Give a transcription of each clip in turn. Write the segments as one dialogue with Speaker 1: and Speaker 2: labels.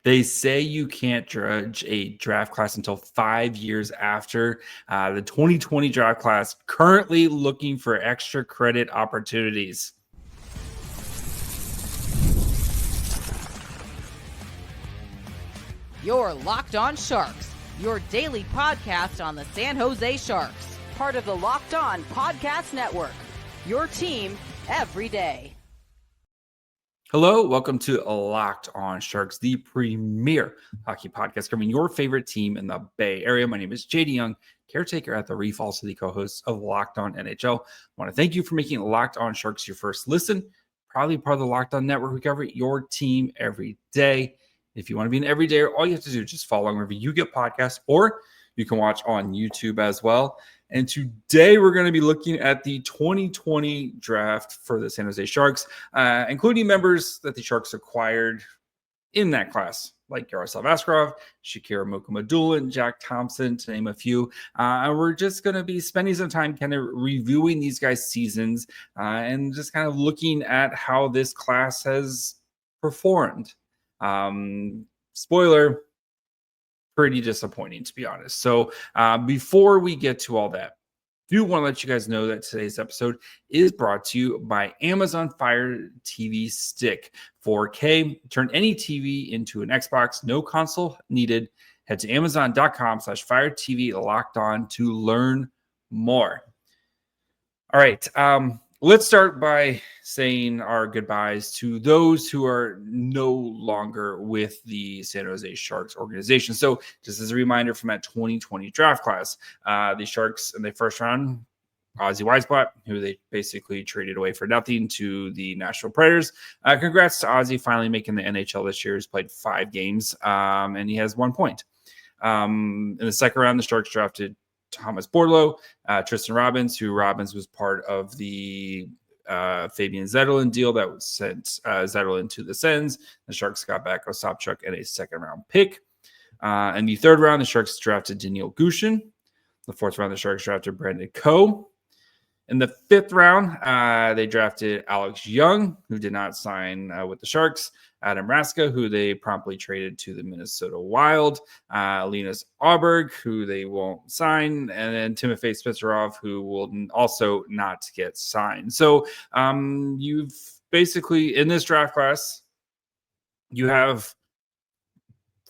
Speaker 1: They say you can't judge a draft class until 5 years after the 2020 draft class, currently looking for extra credit opportunities.
Speaker 2: You're Locked On Sharks, your daily podcast on the San Jose Sharks, part of the Locked On Podcast Network, your team every day.
Speaker 1: Hello, welcome to Locked On Sharks, the premier hockey podcast covering your favorite team in the Bay Area. My name is JD Young, caretaker at the Reef, also the co-host of Locked On NHL. I want to thank you for making Locked On Sharks your first listen. Probably part of the Locked On Network. We cover your team every day. If you want to be an everydayer, all you have to do is just follow wherever you get podcasts, or you can watch on YouTube as well. And today we're going to be looking at the 2020 draft for the San Jose Sharks, including members that the Sharks acquired in that class, like Yaroslav Askarov, Shakir Mukhamadullin, Jack Thompson, to name a few. And we're just going to be spending some time kind of reviewing these guys' seasons and just kind of looking at how this class has performed. Spoiler, pretty disappointing, to be honest. So before we get to all that, I do want to let you guys know that today's episode is brought to you by Amazon Fire TV Stick 4K. Turn any TV into an Xbox, no console needed. Head to amazon.com/Fire TV Locked On to learn more. All right. Let's start by saying our goodbyes to those who are no longer with the San Jose Sharks organization. So just as a reminder from that 2020 draft class, the Sharks in the first round, Ozzy Weisblatt, who they basically traded away for nothing to the Nashville Predators. Congrats to Ozzy finally making the NHL this year. He's played 5 games, and he has 1 point. In the second round, the Sharks drafted Thomas Bordeleau, Tristan Robbins, who Robbins was part of the Fabian Zetterlund deal that was sent Zetterlund to the Sens. The Sharks got back Osopchuk and a second-round pick. In the third round, the Sharks drafted Danil Gushchin. The fourth round, the Sharks drafted Brandon Coe. In the fifth round, they drafted Alex Young, who did not sign with the Sharks, Adam Raska, who they promptly traded to the Minnesota Wild, Linus Auberg, who they won't sign, and then Timofey Spitsarov, who will also not get signed. So you've basically, in this draft class, you have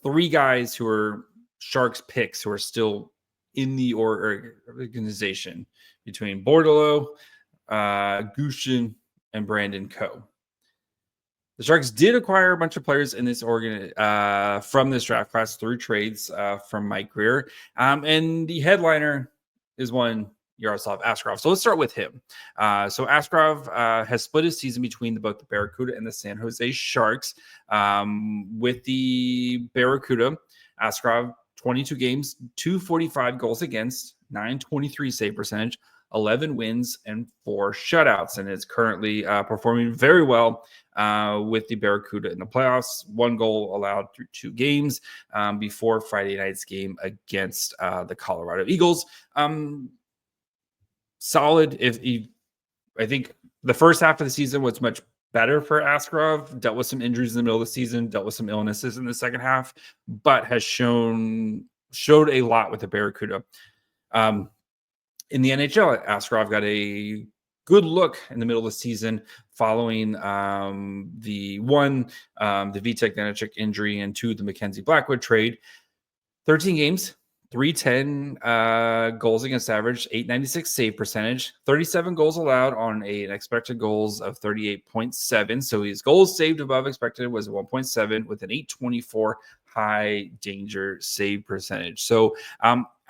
Speaker 1: 3 guys who are Sharks picks who are still in the organization, between Bordeleau, Gushchin, and Brandon Coe. The Sharks did acquire a bunch of players in this from this draft class through trades from Mike Greer. And the headliner is one Yaroslav Askarov. So let's start with him. So Askrov has split his season between both the Barracuda and the San Jose Sharks. With the Barracuda, Askarov, 22 games, 245 goals against, 923 save percentage, 11 wins, and 4 shutouts, and is currently performing very well with the Barracuda in the playoffs. 1 goal allowed through 2 games before Friday night's game against the Colorado Eagles. Solid. I think the first half of the season was much better for Ascrov, dealt with some injuries in the middle of the season, dealt with some illnesses in the second half, but has showed a lot with the Barracuda. In the NHL, Askarov got a good look in the middle of the season following the Vitek Vanacek injury and 2, the Mackenzie Blackwood trade. 13 games, 310 goals against average, 896 save percentage, 37 goals allowed on an expected goals of 38.7. So his goals saved above expected was 1.7 with an 824 high danger save percentage. So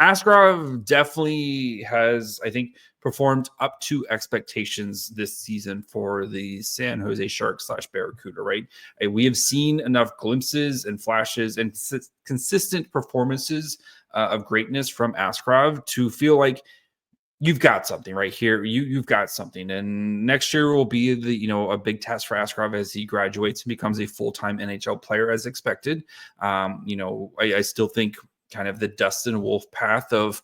Speaker 1: Askarov definitely has, I think, performed up to expectations this season for the San Jose Sharks / Barracuda, right? We have seen enough glimpses and flashes and consistent performances of greatness from Askarov to feel like you've got something right here. You've got something. And next year will be a big test for Askarov as he graduates and becomes a full-time NHL player as expected. I still think kind of the Dustin Wolf path of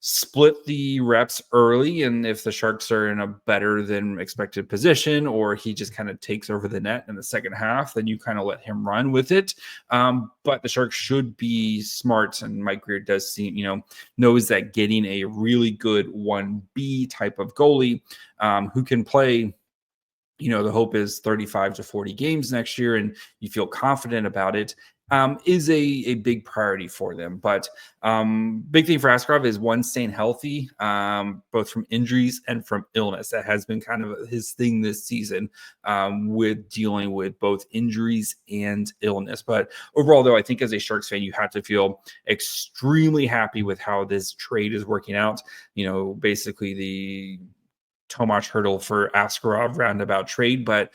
Speaker 1: split the reps early, and if the Sharks are in a better than expected position, or he just kind of takes over the net in the second half, then you kind of let him run with it. But the Sharks should be smart, and Mike Grier does seem, knows that getting a really good 1B type of goalie who can play, the hope is 35 to 40 games next year, and you feel confident about it, is a big priority for them. But big thing for Askarov is one, staying healthy, both from injuries and from illness. That has been kind of his thing this season, with dealing with both injuries and illness. But overall, though, I think as a Sharks fan, you have to feel extremely happy with how this trade is working out. Basically the Tomas hurdle for Askarov roundabout trade, but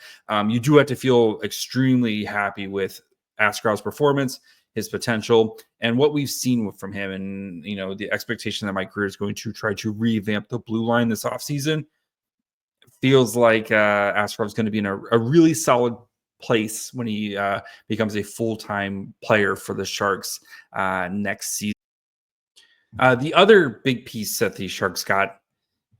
Speaker 1: you do have to feel extremely happy with Askarov's performance, his potential, and what we've seen from him. And, the expectation that Mike Grier is going to try to revamp the blue line this offseason feels like Askarov is going to be in a really solid place when he becomes a full-time player for the Sharks next season. The other big piece that the Sharks got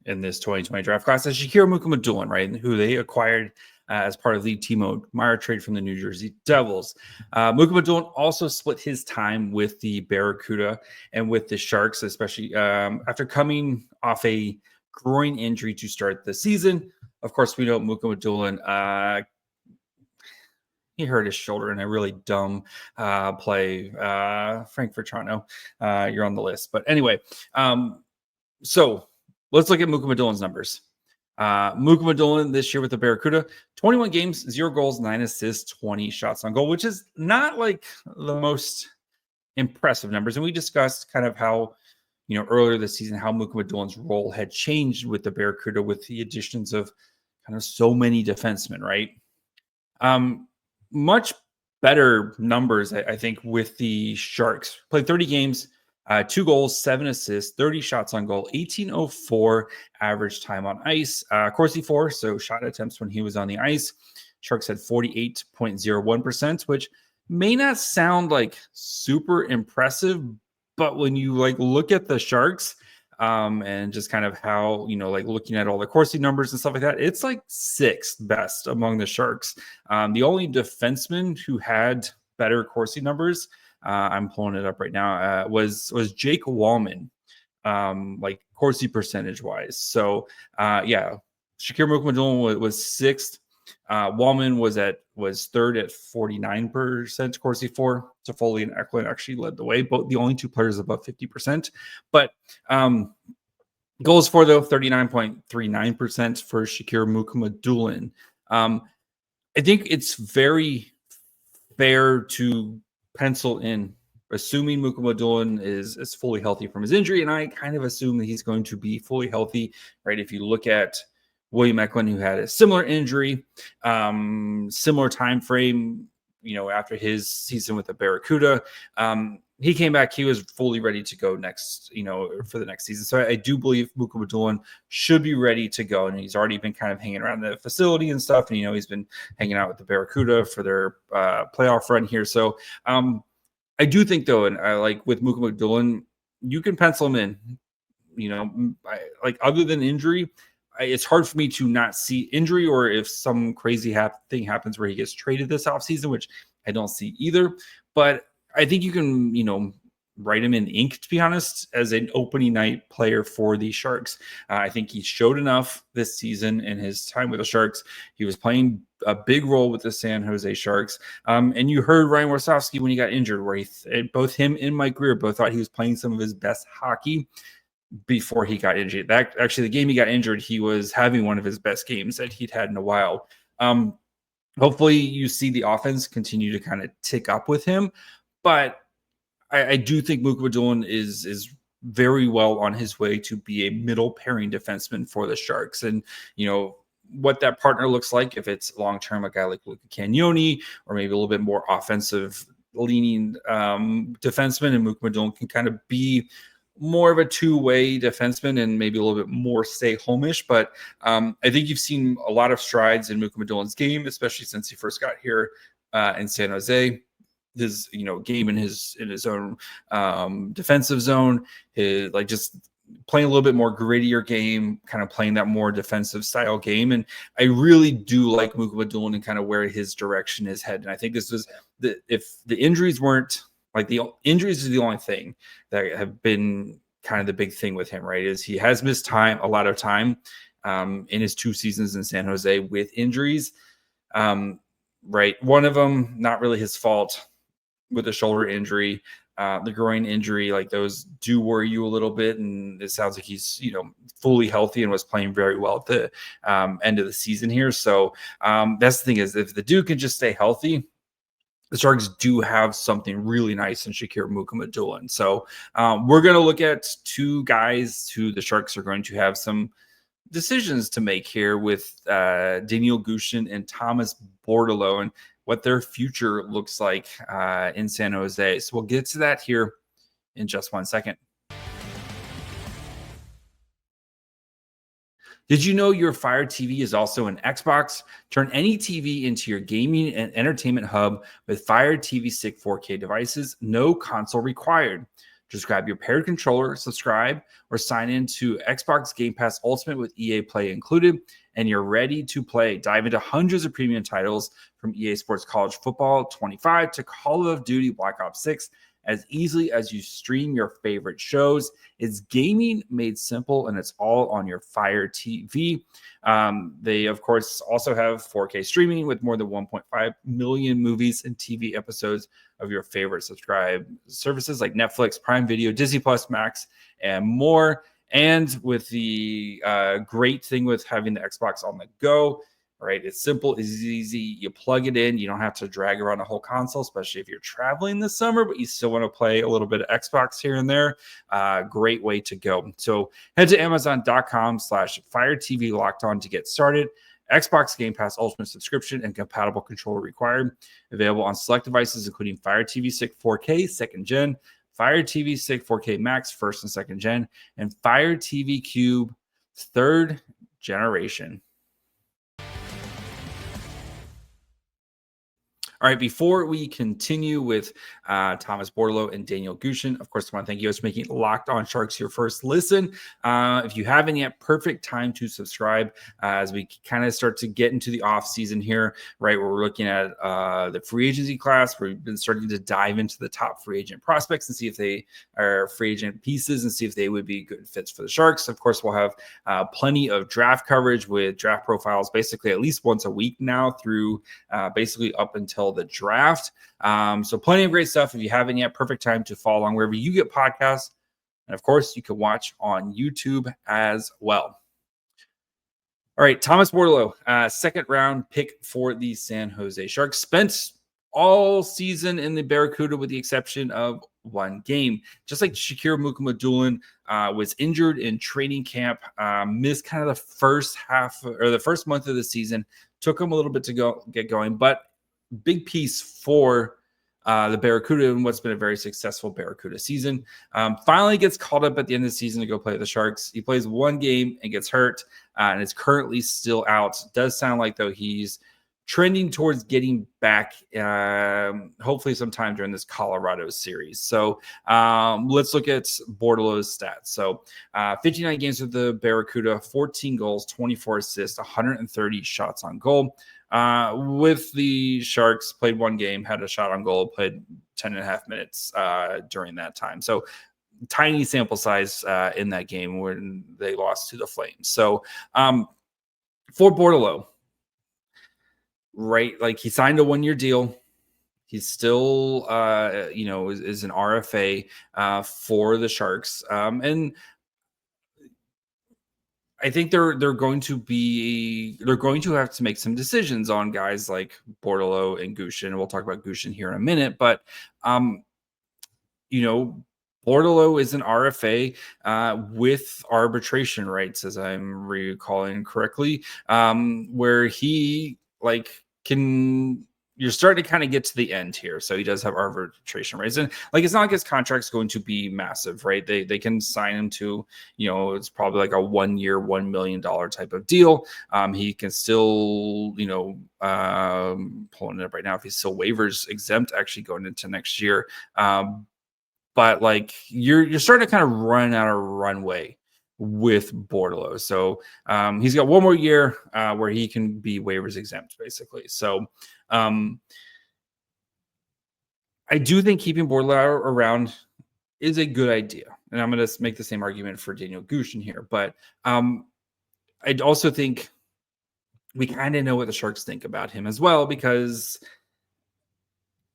Speaker 1: in this 2020 draft class is Shakir Mukhamadullin, right, who they acquired as part of the Timo Meier trade from the New Jersey Devils. Mukhamadullin also split his time with the Barracuda and with the Sharks, especially after coming off a groin injury to start the season. Of course, we know Mukhamadullin, he hurt his shoulder in a really dumb play. Frank Vertrano, you're on the list. But anyway, so let's look at Mukhamudullin's numbers. Mukhamadullin this year with the Barracuda, 21 games, 0 goals, 9 assists, 20 shots on goal, which is not like the most impressive numbers. And we discussed kind of how, earlier this season, how Mukhamadullin's role had changed with the Barracuda with the additions of kind of so many defensemen, right? Much better numbers, I think, with the Sharks. Played 30 games, 2 goals, 7 assists, 30 shots on goal, 1804 average time on ice. Corsi 4, so shot attempts when he was on the ice. Sharks had 48.01%, which may not sound like super impressive, but when you look at the Sharks and just kind of how, looking at all the Corsi numbers and stuff like that, it's like 6th best among the Sharks. The only defenseman who had better Corsi numbers, I'm pulling it up right now, was Jake Wallman, Corsi percentage wise. So Shakir Mukhamadullin was 6th. Wallman was 3rd at 49% Corsi 4. Toffoli and Eklund actually led the way, but the only 2 players above 50%. But goals for, though, 39.39% for Shakir Mukhamadullin. I think it's very fair to pencil in, assuming Mukhamadullin is fully healthy from his injury, and I kind of assume that he's going to be fully healthy, right? If you look at William Eklund, who had a similar injury, similar time frame, after his season with the Barracuda, he came back, he was fully ready to go next, for the next season. So I do believe Mukhamadullin should be ready to go, and he's already been kind of hanging around the facility and stuff, and he's been hanging out with the Barracuda for their playoff run here. So I do think, though, and I with Mukhamadullin, you can pencil him in. Other than injury, it's hard for me to not see injury, or if some crazy thing happens where he gets traded this offseason, which I don't see either. But I think you can, write him in ink, to be honest, as an opening night player for the Sharks. I think he showed enough this season in his time with the Sharks. He was playing a big role with the San Jose Sharks. And you heard Ryan Warsofsky when he got injured, where both him and Mike Grier both thought he was playing some of his best hockey before he got injured. The game he got injured, he was having one of his best games that he'd had in a while. Hopefully you see the offense continue to kind of tick up with him. But I do think Mukhamadullin is very well on his way to be a middle pairing defenseman for the Sharks. And, what that partner looks like, if it's long-term a guy like Luca Cagnoni, or maybe a little bit more offensive leaning defenseman, and Mukhamadullin can kind of be more of a two-way defenseman and maybe a little bit more stay-home-ish. But I think you've seen a lot of strides in Mukhamadulin's game, especially since he first got here in San Jose. His game in his own defensive zone, his just playing a little bit more grittier game, kind of playing that more defensive style game. And I really do like Mukhamadullin and kind of where his direction is headed. And I think this was if the injuries weren't like the injuries is the only thing that have been kind of the big thing with him, right? Is he has missed a lot of time in his 2 seasons in San Jose with injuries. Right. One of them, not really his fault with the shoulder injury. The groin injury, like those do worry you a little bit. And it sounds like he's, fully healthy and was playing very well at the end of the season here. So that's the thing is if the dude can just stay healthy, the Sharks do have something really nice in Shakir Mukhamadullin. So we're going to look at 2 guys who the Sharks are going to have some decisions to make here with Danil Gushchin and Thomas Bordeleau and what their future looks like in San Jose. So we'll get to that here in just 1 second. Did you know your Fire TV is also an Xbox? Turn any TV into your gaming and entertainment hub with Fire TV Stick 4K devices, no console required. Just grab your paired controller, subscribe, or sign in to Xbox Game Pass Ultimate with EA Play included, and you're ready to play. Dive into hundreds of premium titles from EA Sports College Football 25 to Call of Duty Black Ops 6 as easily as you stream your favorite shows. It's gaming made simple, and it's all on your Fire TV. They, of course, also have 4K streaming with more than 1.5 million movies and TV episodes of your favorite subscribe services like Netflix, Prime Video, Disney Plus, Max, and more. And with the great thing with having the Xbox on the go, right? It's simple, it's easy. You plug it in. You don't have to drag around a whole console, especially if you're traveling this summer, but you still want to play a little bit of Xbox here and there. Great way to go. So head to Amazon.com/Fire TV Locked On to get started. Xbox Game Pass Ultimate subscription and compatible controller required. Available on select devices, including Fire TV Stick 4K 2nd Gen, Fire TV Stick 4K Max 1st and 2nd Gen, and Fire TV Cube 3rd generation. All right, before we continue with Thomas Bordeleau and Danil Gushchin, of course, I want to thank you guys for making Locked On Sharks your first listen. If you haven't yet, perfect time to subscribe as we kind of start to get into the off season here, right? Where we're looking at the free agency class. We've been starting to dive into the top free agent prospects and see if they are free agent pieces and see if they would be good fits for the Sharks. Of course, we'll have plenty of draft coverage with draft profiles basically at least once a week now through basically up until the draft. So plenty of great stuff. If you haven't yet, perfect time to follow along wherever you get podcasts. And of course, you can watch on YouTube as well. All right, Thomas Bordeleau, 2nd round pick for the San Jose Sharks. Spent all season in the Barracuda with the exception of 1 game. Just like Shakir Mukhamadullin was injured in training camp, missed kind of the first half or the first month of the season. Took him a little bit to get going, but big piece for the Barracuda and what's been a very successful Barracuda season. Finally gets called up at the end of the season to go play the Sharks. He plays 1 game and gets hurt and is currently still out. Does sound like, though, he's trending towards getting back hopefully sometime during this Colorado series. So let's look at Bordelo's stats. So 59 games with the Barracuda, 14 goals, 24 assists, 130 shots on goal. With the Sharks, played 1 game, had a shot on goal, played 10 and a half minutes during that time. So tiny sample size in that game when they lost to the Flames. So for Bordeleau, right, like he signed a 1-year deal. He's still, is an RFA for the Sharks. And I think they're going to have to make some decisions on guys like Bordeleau and Gushchin. We'll talk about Gushchin here in a minute, but Bordeleau is an RFA with arbitration rights, as I'm recalling correctly, where he you're starting to kind of get to the end here. So he does have arbitration rights. And it's not like his contract's going to be massive, right? They can sign him to, it's probably like a 1-year, $1 million type of deal. He can still, pulling it up right now, if he's still waivers exempt actually going into next year. but like you're starting to kind of run out of runway with Bordeleau. So he's got one more year where he can be waivers exempt, basically. So I do think keeping Bordeleau around is a good idea. And I'm going to make the same argument for Daniel Gushchin here. But I also think we kind of know what the Sharks think about him as well, because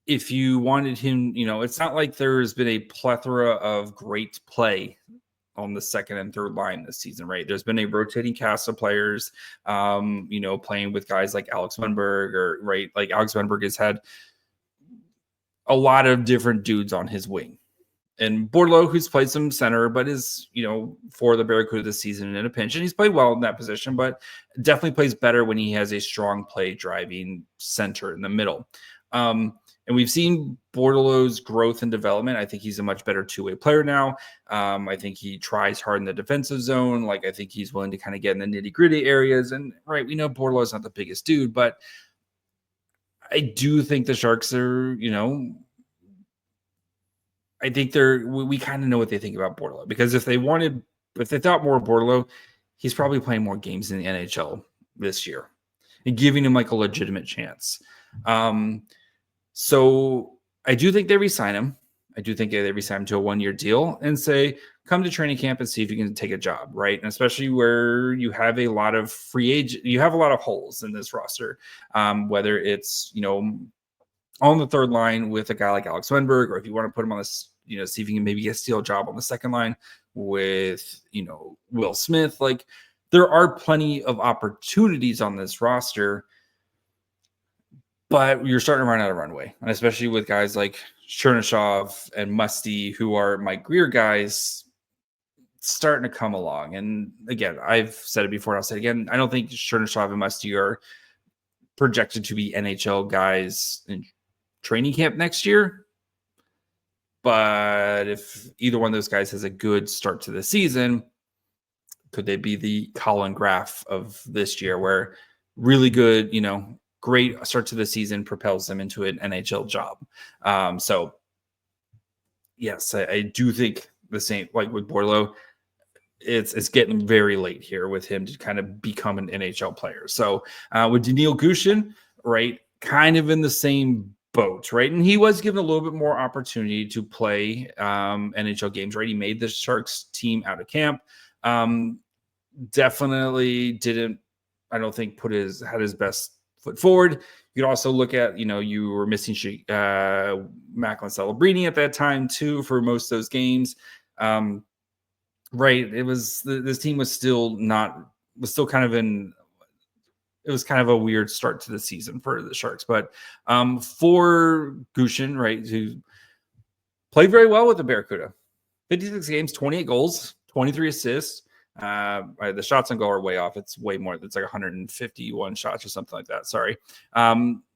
Speaker 1: if you wanted him, it's not like there's been a plethora of great play on the second and third line this season, right? There's been a rotating cast of players, playing with guys like Alex Wennberg, right? Like Alex Wennberg has had a lot of different dudes on his wing. And Bordeleau, who's played some center, but is, for the Barracuda this season in a pinch. And he's played well in that position, but definitely plays better when he has a strong play driving center in the middle. And we've seen Bordeleau's growth and development. I think he's a much better two-way player now. I think he tries hard in the defensive zone. Like, I think he's willing to kind of get in the nitty-gritty areas. And, right, we know Bordeleau's not the biggest dude, but I do think the Sharks are, I think we kind of know what they think about Bordeleau, because if they thought more of Bordeleau, he's probably playing more games in the NHL this year and giving him like a legitimate chance. So I do think they re-sign him. I do think they re-sign him to a 1-year deal and say, come to training camp and see if you can take a job, right? And especially where you have a lot of you have a lot of holes in this roster, whether it's, on the third line with a guy like Alex Wennberg, or if you want to put him on this, see if you can maybe get a steal job on the second line with, Will Smith. Like, there are plenty of opportunities on this roster, but you're starting to run out of runway. And especially with guys like Chernyshov and Musty, who are Mike Greer guys, starting to come along. And again, I've said it before, and I'll say it again, I don't think Chernyshov and Musty are projected to be NHL guys in training camp next year. But if either one of those guys has a good start to the season, could they be the Colin Graff of this year, where really good, great start to the season propels them into an NHL job? So yes, I do think the same, like with Bordeleau, it's getting very late here with him to kind of become an NHL player. So with Danil Gushchin, right, kind of in the same boat, right? And he was given a little bit more opportunity to play NHL games, right? He made the Sharks team out of camp. Definitely didn't, I don't think, had his best foot forward. You could also look at, you were missing Macklin Celebrini at that time too for most of those games. Right. It was, this team was still kind of it was kind of a weird start to the season for the Sharks. But for Gushchin, right, who played very well with the Barracuda, 56 games, 28 goals, 23 assists. The shots on goal are way off. It's way more. It's like 151 shots or something like that. Sorry.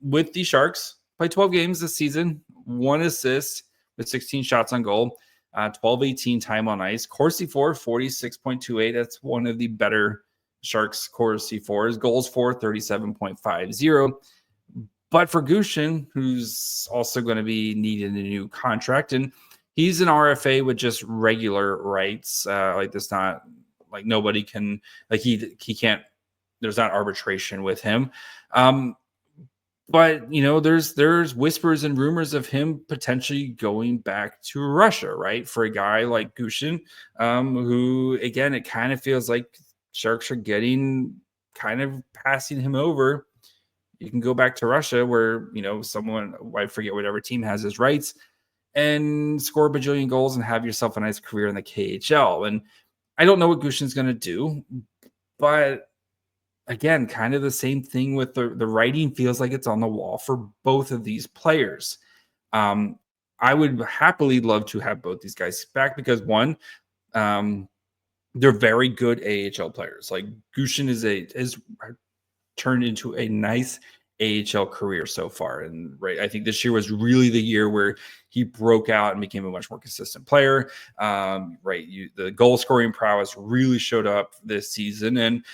Speaker 1: With the Sharks, played 12 games this season, 1 assist with 16 shots on goal. 12-18 time on ice. Corsi for 46.28. That's one of the better Sharks Corsi fours. Goals for 37.50. But for Gushchin, who's also going to be needing a new contract, and he's an RFA with just regular rights. Like, this, not like nobody can, like he can't. There's not arbitration with him. But, there's whispers and rumors of him potentially going back to Russia, right? For a guy like Gushchin, who, again, it kind of feels like Sharks are kind of passing him over. You can go back to Russia where, someone, I forget whatever team has his rights, and score a bajillion goals and have yourself a nice career in the KHL. And I don't know what Gushchin's going to do, but again, kind of the same thing with the writing feels like it's on the wall for both of these players. I would happily love to have both these guys back because, one, they're very good AHL players. Like, Gushchin is turned into a nice AHL career so far. And right, I think this year was really the year where he broke out and became a much more consistent player. The goal scoring prowess really showed up this season, and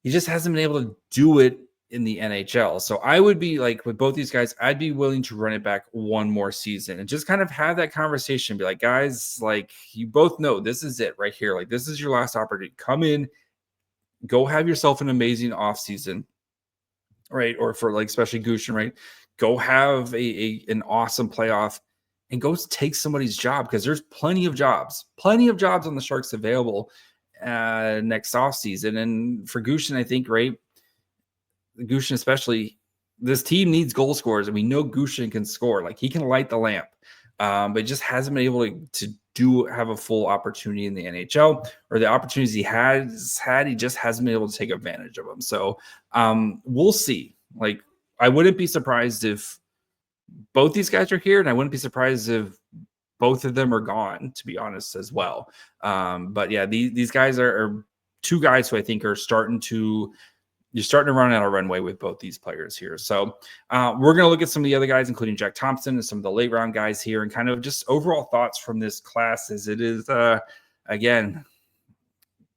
Speaker 1: he just hasn't been able to do it in the NHL. So I would be like, with both these guys, I'd be willing to run it back one more season and just kind of have that conversation. Be like, guys, like, you both know this is it right here. Like, this is your last opportunity. Come in, go have yourself an amazing offseason, right? Or for like, especially Gushchin, right? Go have an awesome playoff and go take somebody's job, because there's plenty of jobs on the Sharks available next offseason. And for Gushchin, I think, right, Gushchin especially, this team needs goal scorers, and we know Gushchin can score. Like, he can light the lamp, but just hasn't been able to have a full opportunity in the NHL, or the opportunities he has had, he just hasn't been able to take advantage of them. So we'll see. Like, I wouldn't be surprised if both these guys are here, and I wouldn't be surprised if both of them are gone, to be honest, as well. But yeah, these guys are two guys who I think are starting to run out of runway with both these players here. So we're going to look at some of the other guys, including Jack Thompson and some of the late round guys here, and kind of just overall thoughts from this class, as it is, again,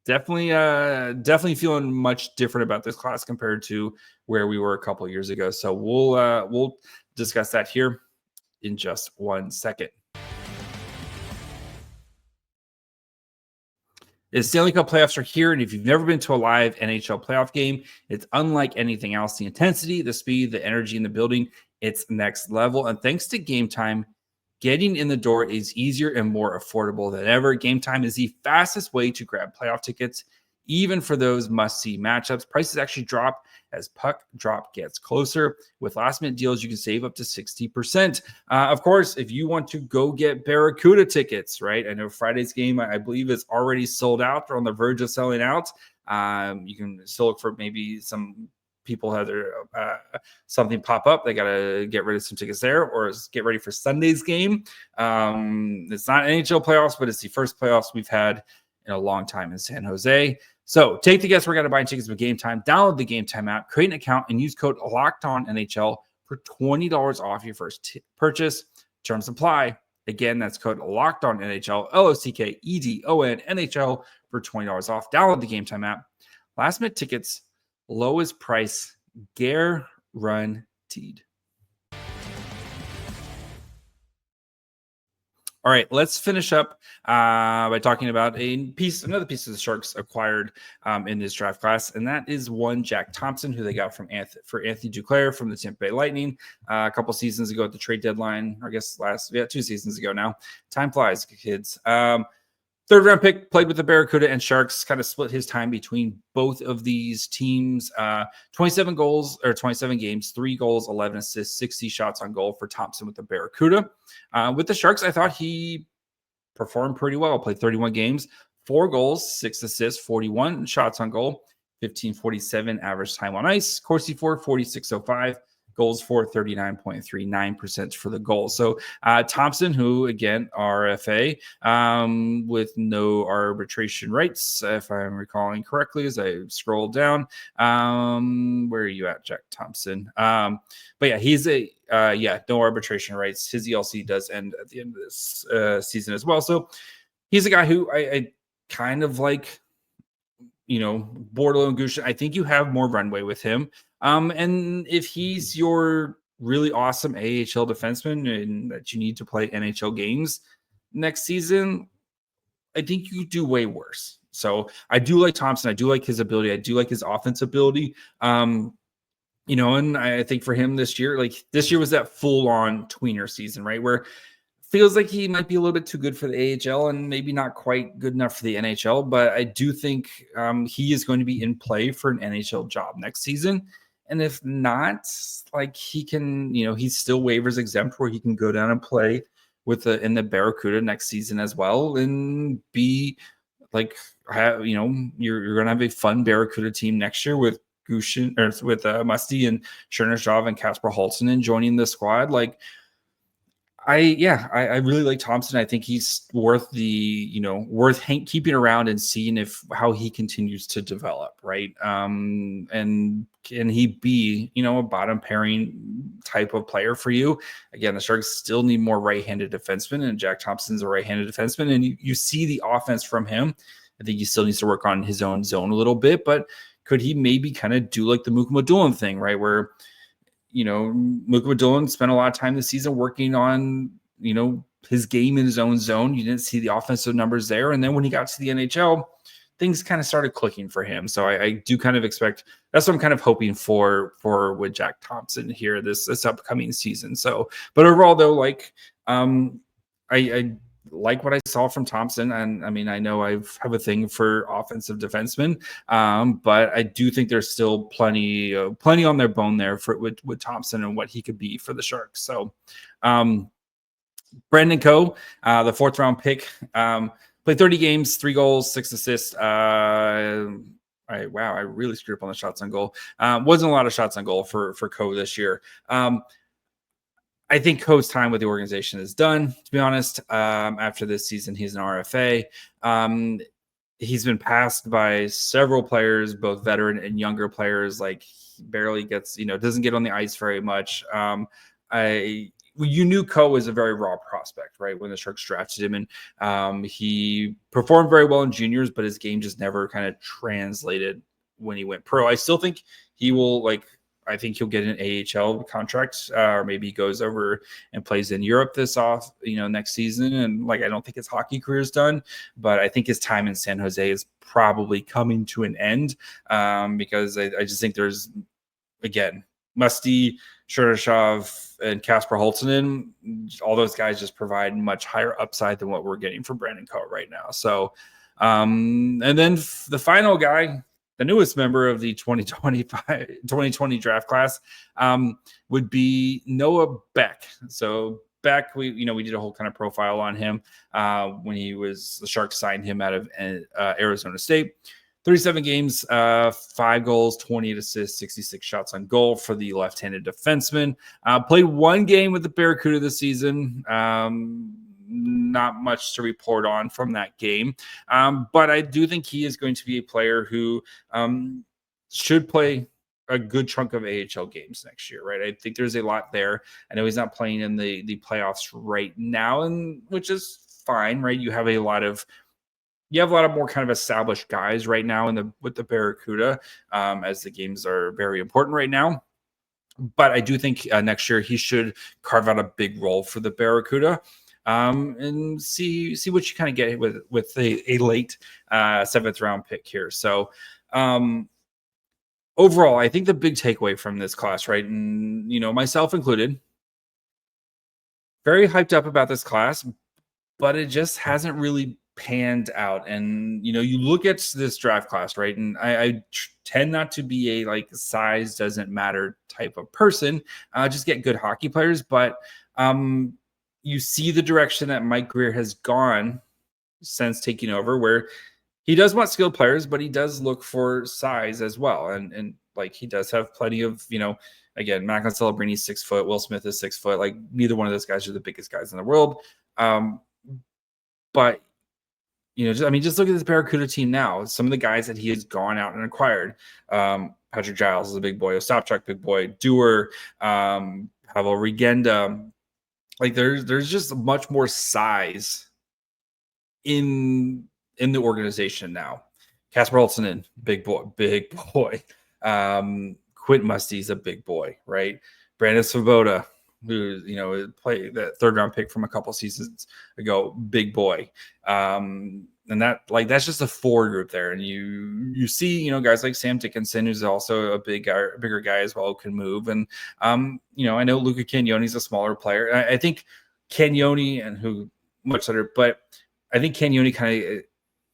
Speaker 1: definitely feeling much different about this class compared to where we were a couple years ago. So we'll discuss that here in just 1 second. The Stanley Cup playoffs are here, and if you've never been to a live NHL playoff game, it's unlike anything else. The intensity, the speed, the energy in the building, it's next level. And thanks to Game Time, getting in the door is easier and more affordable than ever. Game Time is the fastest way to grab playoff tickets, even for those must-see matchups. Prices actually drop as puck drop gets closer. With last-minute deals, you can save up to 60%. Of course, if you want to go get Barracuda tickets, right? I know Friday's game, I believe, is already sold out. They're on the verge of selling out. You can still look for maybe some people have their something pop up. They got to get rid of some tickets there, or get ready for Sunday's game. It's not NHL playoffs, but it's the first playoffs we've had in a long time in San Jose. So take the guesswork out of buying tickets with Game Time. Download the Game Time app, create an account, and use code LOCKEDONNHL for $20 off your first purchase. Terms apply. Again, that's code LOCKEDONNHL, LOCKEDONNHL for $20 off. Download the Game Time app. Last minute tickets, lowest price, guaranteed. All right, let's finish up by talking about another piece of the Sharks acquired in this draft class, and that is one Jack Thompson, who they got from Anthony Duclair from the Tampa Bay Lightning a couple seasons ago at the trade deadline. I guess 2 seasons ago now. Time flies, kids. Third round pick, played with the Barracuda and Sharks, kind of split his time between both of these teams. 27 games, 3 goals, 11 assists, 60 shots on goal for Thompson with the Barracuda. With the Sharks, I thought he performed pretty well. Played 31 games, 4 goals, 6 assists, 41 shots on goal, 1547 average time on ice. Corsi for 4605. Goals for 39.39% for the goal. So Thompson, who again RFA with no arbitration rights, if I'm recalling correctly, as I scroll down. Where are you at, Jack Thompson? But yeah, he's no arbitration rights. His ELC does end at the end of this season as well. So he's a guy who I kind of like. Bordeleau and Gushchin, I think you have more runway with him. And if he's your really awesome AHL defenseman and that you need to play NHL games next season, I think you do way worse. So I do like Thompson. I do like his ability. I do like his offense ability. And I think for him this year was that full-on tweener season, right? Where feels like he might be a little bit too good for the AHL and maybe not quite good enough for the NHL, but I do think he is going to be in play for an NHL job next season. And if not, he can, he's still waivers exempt, where he can go down and play in the Barracuda next season as well, and be you're going to have a fun Barracuda team next year with Gushchin, or with Musty and Chernyshov and Kasper Halton joining the squad. I really like Thompson. I think he's worth keeping around and seeing how he continues to develop, right? And can he be, a bottom pairing type of player for you? Again, the Sharks still need more right-handed defensemen, and Jack Thompson's a right-handed defenseman, and you see the offense from him. I think he still needs to work on his own zone a little bit, but could he maybe kind of do like the Mukhamadullin thing, right? Where, Mukhamadullin spent a lot of time this season working on, his game in his own zone. You didn't see the offensive numbers there. And then when he got to the NHL, things kind of started clicking for him. So I do kind of expect, that's what I'm kind of hoping for with Jack Thompson here this upcoming season. So, but overall though, like, I like what I saw from Thompson. And I mean, I know I have a thing for offensive defensemen, but I do think there's still plenty on their bone there with Thompson and what he could be for the Sharks. So, Brandon Coe, the 4th round pick, played 30 games, 3 goals, 6 assists. I really screwed up on the shots on goal. Wasn't a lot of shots on goal for Coe this year. I think Coe's time with the organization is done, to be honest. After this season, he's an RFA. He's been passed by several players, both veteran and younger players. Like, he barely gets, doesn't get on the ice very much. You knew Coe was a very raw prospect, right? When the Sharks drafted him, and he performed very well in juniors, but his game just never kind of translated when he went pro. I still think he will, I think he'll get an AHL contract, or maybe he goes over and plays in Europe next season. And I don't think his hockey career is done, but I think his time in San Jose is probably coming to an end, because I just think there's, again, Musty, Chernyshov, and Kasper Holtonen, all those guys just provide much higher upside than what we're getting from Brandon Coe right now. So, and then the final guy, the newest member of the 2020 draft class, would be Noah Beck. So Beck, we did a whole kind of profile on him when the Sharks signed him out of Arizona State. 37 games, 5 goals, 28 assists, 66 shots on goal for the left-handed defenseman. Played 1 game with the Barracuda this season. Not much to report on from that game. But I do think he is going to be a player who should play a good chunk of AHL games next year, right? I think there's a lot there. I know he's not playing in the playoffs right now, and which is fine, right? You have a lot of more kind of established guys right now with the Barracuda, as the games are very important right now. But I do think next year he should carve out a big role for the Barracuda, and see what you kind of get with a late 7th round pick here. So overall, I think the big takeaway from this class, right, and myself included, very hyped up about this class, but it just hasn't really panned out. And you look at this draft class, right, and I tend not to be a size doesn't matter type of person, just get good hockey players. But you see the direction that Mike Grier has gone since taking over, where he does want skilled players, but he does look for size as well. And he does have plenty of, again, Macklin Celebrini's 6 foot, Will Smith is 6 foot. Neither one of those guys are the biggest guys in the world. But just look at this Barracuda team now. Some of the guys that he has gone out and acquired. Patrick Giles is a big boy. Ostapchuk, big boy. Dewar, Pavel Regenda. There's just much more size in the organization now. Kasper Holtonen, big boy. Quint Musty's a big boy, right? Brandon Svoboda, who played that 3rd round pick from a couple seasons ago, big boy. And that's just a forward group there. And you see, guys like Sam Dickinson, who's also a bigger guy as well, who can move. And I know Luca Cagnoni's a smaller player. I think Cagnoni, and who much better, but I think Cagnoni kind of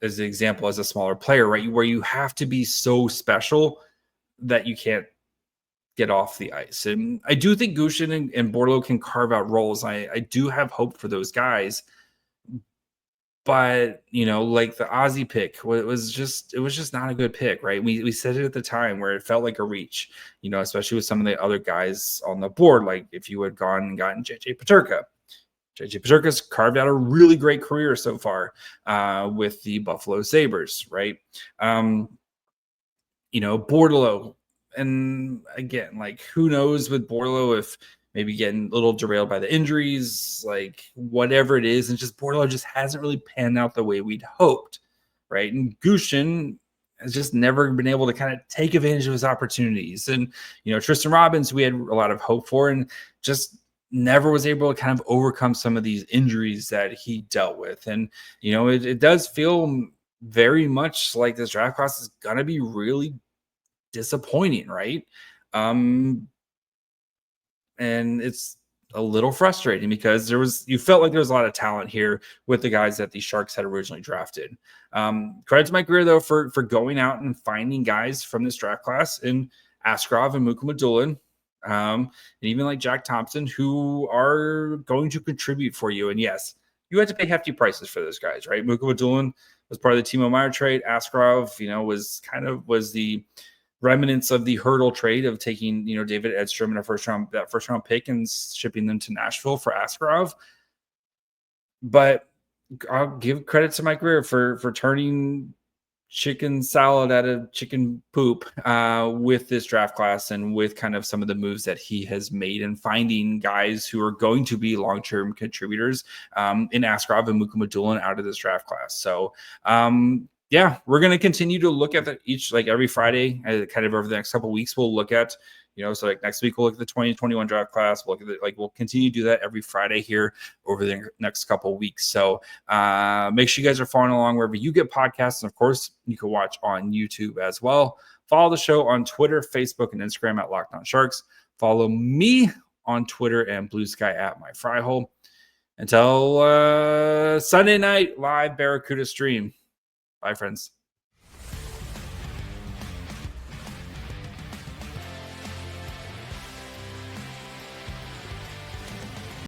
Speaker 1: is an example as a smaller player, right? Where you have to be so special that you can't get off the ice. And I do think Gushchin and Bordeleau can carve out roles. I do have hope for those guys. But, the Aussie pick, it was just not a good pick, right? We said it at the time where it felt like a reach, especially with some of the other guys on the board. Like if you had gone and gotten JJ Peterka. JJ Peterka's carved out a really great career so far with the Buffalo Sabres, right? Bordeleau. And again, who knows with Bordeleau, if maybe getting a little derailed by the injuries, whatever it is. And just Bordeleau just hasn't really panned out the way we'd hoped, right? And Gushchin has just never been able to kind of take advantage of his opportunities. And, Tristan Robbins, we had a lot of hope for, and just never was able to kind of overcome some of these injuries that he dealt with. And, it does feel very much like this draft class is going to be really disappointing, right? And it's a little frustrating because you felt like there was a lot of talent here with the guys that the Sharks had originally drafted. Credit to Mike Grier, though, for going out and finding guys from this draft class in Askarov and Mukhamadullin, and even like Jack Thompson, who are going to contribute for you. And yes, you had to pay hefty prices for those guys, right? Mukhamadullin was part of the Timo Meier trade. Askarov, was the remnants of the hurdle trade of taking, David Edstrom in that first round pick and shipping them to Nashville for Askarov. But I'll give credit to Mike Grier for turning chicken salad out of chicken poop with this draft class and with kind of some of the moves that he has made and finding guys who are going to be long-term contributors in Askarov and Mukhamadullin out of this draft class. So, yeah, we're going to continue to look at every Friday, kind of over the next couple of weeks, we'll look at, so like next week, we'll look at the 2021 draft class. We'll look at we'll continue to do that every Friday here over the next couple of weeks. So make sure you guys are following along wherever you get podcasts. And of course, you can watch on YouTube as well. Follow the show on Twitter, Facebook, and Instagram at Locked On Sharks. Follow me on Twitter and Blue Sky at My Fry Hole. Until Sunday night live Barracuda stream. Bye, friends.